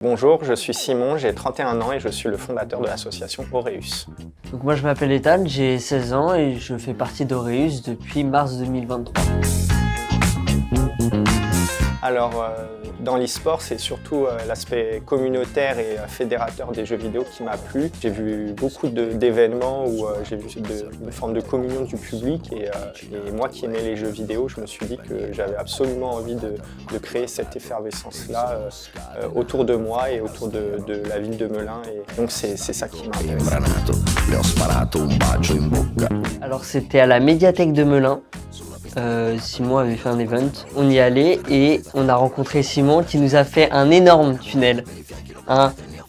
Bonjour, je suis Simon, j'ai 31 ans et je suis le fondateur de l'association Aureus. Donc moi je m'appelle Ethan, j'ai 16 ans et je fais partie d'Aureus depuis mars 2023. Alors, dans l'e-sport, c'est surtout l'aspect communautaire et fédérateur des jeux vidéo qui m'a plu. J'ai vu beaucoup d'événements où j'ai vu une forme de communion du public et moi qui aimais les jeux vidéo, je me suis dit que j'avais absolument envie de créer cette effervescence-là autour de moi et autour de la ville de Melun. Et donc c'est ça qui m'a intéressé. Alors c'était à la médiathèque de Melun. Simon avait fait un event, on y allait et on a rencontré Simon qui nous a fait un énorme tunnel.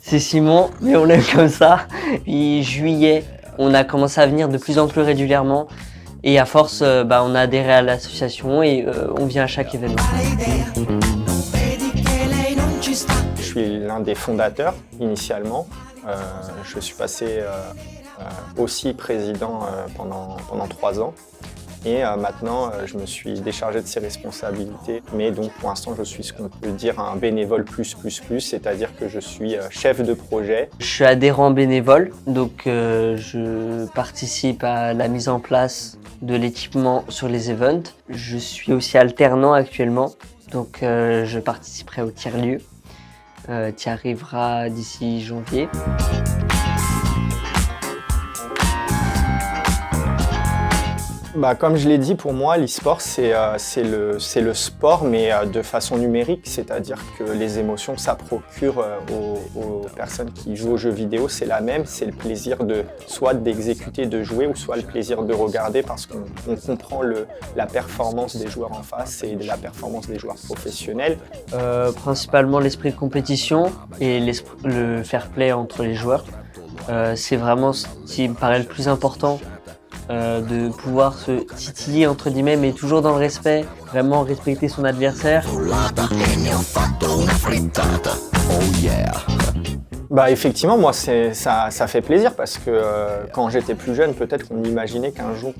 C'est Simon, mais on l'aime comme ça. Puis juillet, on a commencé à venir de plus en plus régulièrement et à force, on a adhéré à l'association et on vient à chaque événement. Je suis l'un des fondateurs initialement. Je suis passé aussi président pendant 3 ans. Et maintenant, je me suis déchargé de ces responsabilités. Mais donc, pour l'instant, je suis ce qu'on peut dire un bénévole plus, c'est-à-dire que je suis chef de projet. Je suis adhérent bénévole, donc je participe à la mise en place de l'équipement sur les events. Je suis aussi alternant actuellement, donc je participerai au tiers-lieu qui arrivera d'ici janvier. Comme je l'ai dit, pour moi, l'e-sport, c'est le sport, mais de façon numérique. C'est-à-dire que les émotions que ça procure aux personnes qui jouent aux jeux vidéo, c'est la même. C'est le plaisir soit d'exécuter, de jouer, ou soit le plaisir de regarder parce qu'on comprend la performance des joueurs en face et la performance des joueurs professionnels. Principalement l'esprit de compétition et le fair play entre les joueurs. C'est vraiment ce qui me paraît le plus important. De pouvoir se titiller entre guillemets mais toujours dans le respect, vraiment respecter son adversaire. Effectivement, moi ça fait plaisir parce que quand j'étais plus jeune, peut-être qu'on imaginait qu'un jour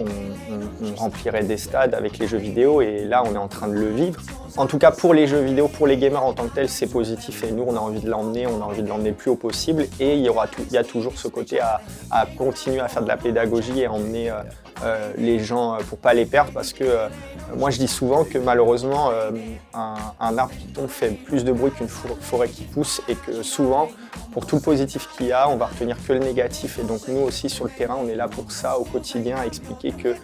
on remplirait des stades avec les jeux vidéo et là on est en train de le vivre. En tout cas pour les jeux vidéo, pour les gamers en tant que tels, c'est positif et nous on a envie de l'emmener le plus haut possible et il y a toujours ce côté à continuer à faire de la pédagogie et emmener les gens pour pas les perdre parce que moi je dis souvent que malheureusement un arbre qui tombe fait plus de bruit qu'une forêt qui pousse et que souvent pour tout le positif qu'il y a, on va retenir que le négatif et donc nous aussi sur le terrain on est là pour ça au quotidien à expliquer que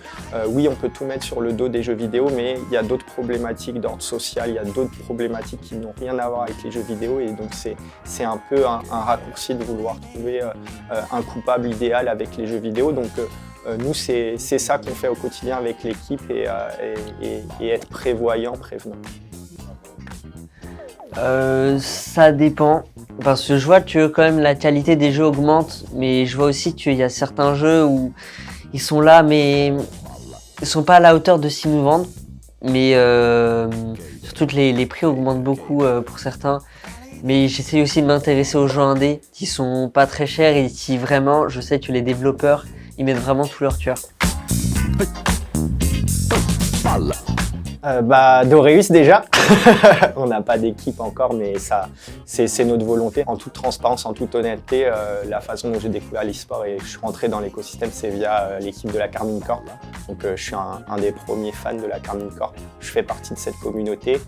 oui on peut tout mettre sur le dos des jeux vidéo mais il y a d'autres problématiques d'ordre social, il y a d'autres problématiques qui n'ont rien à voir avec les jeux vidéo et donc c'est un peu un raccourci de vouloir trouver un coupable idéal avec les jeux vidéo donc nous, c'est ça qu'on fait au quotidien avec l'équipe et être prévoyant, prévenant. Ça dépend, parce que je vois que quand même la qualité des jeux augmente, mais je vois aussi qu'il y a certains jeux où ils sont là, mais ils sont pas à la hauteur de ce qu'ils nous vendent. Mais surtout que les prix augmentent beaucoup pour certains. Mais j'essaie aussi de m'intéresser aux jeux indés qui sont pas très chers et qui vraiment, je sais que les développeurs ils mettent vraiment tout leur cœur. D'Aureus déjà, on n'a pas d'équipe encore mais ça c'est notre volonté. En toute transparence, en toute honnêteté, la façon dont j'ai découvert l'e-sport et je suis rentré dans l'écosystème c'est via l'équipe de la Carmine Corp. Donc je suis un des premiers fans de la Carmine Corp, je fais partie de cette communauté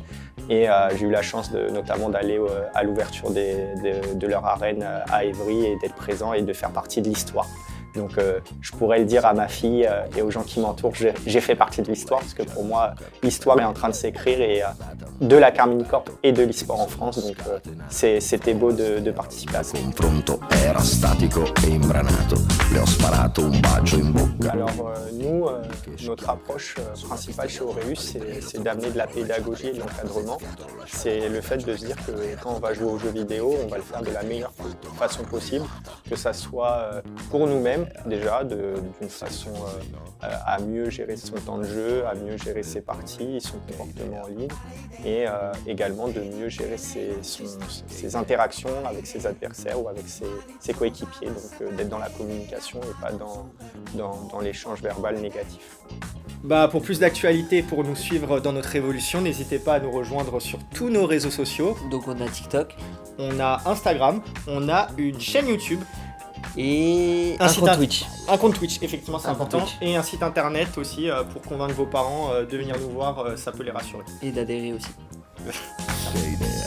et j'ai eu la chance notamment d'aller à l'ouverture de leur arène à Évry et d'être présent et de faire partie de l'histoire. Donc je pourrais le dire à ma fille et aux gens qui m'entourent, j'ai fait partie de l'histoire parce que pour moi l'histoire est en train de s'écrire et de la Carmine Corp et de l'e-sport en France donc c'était beau de participer à ça. Alors nous, notre approche principale chez Aureus c'est d'amener de la pédagogie et de l'encadrement. C'est le fait de se dire que quand on va jouer aux jeux vidéo, on va le faire de la meilleure façon possible, que ça soit pour nous-mêmes déjà, d'une façon à mieux gérer son temps de jeu, à mieux gérer ses parties, son comportement en ligne et également de mieux gérer ses interactions avec ses adversaires ou avec ses coéquipiers, donc d'être dans la communication et pas dans l'échange verbal négatif. Pour plus d'actualités, pour nous suivre dans notre évolution, n'hésitez pas à nous rejoindre sur tous nos réseaux sociaux. Donc on a TikTok. On a Instagram, on a une chaîne YouTube. Et un compte Twitch. Un compte Twitch, effectivement, c'est important. Twitch. Et un site internet aussi pour convaincre vos parents de venir nous voir, ça peut les rassurer. Et d'adhérer aussi. Stay there.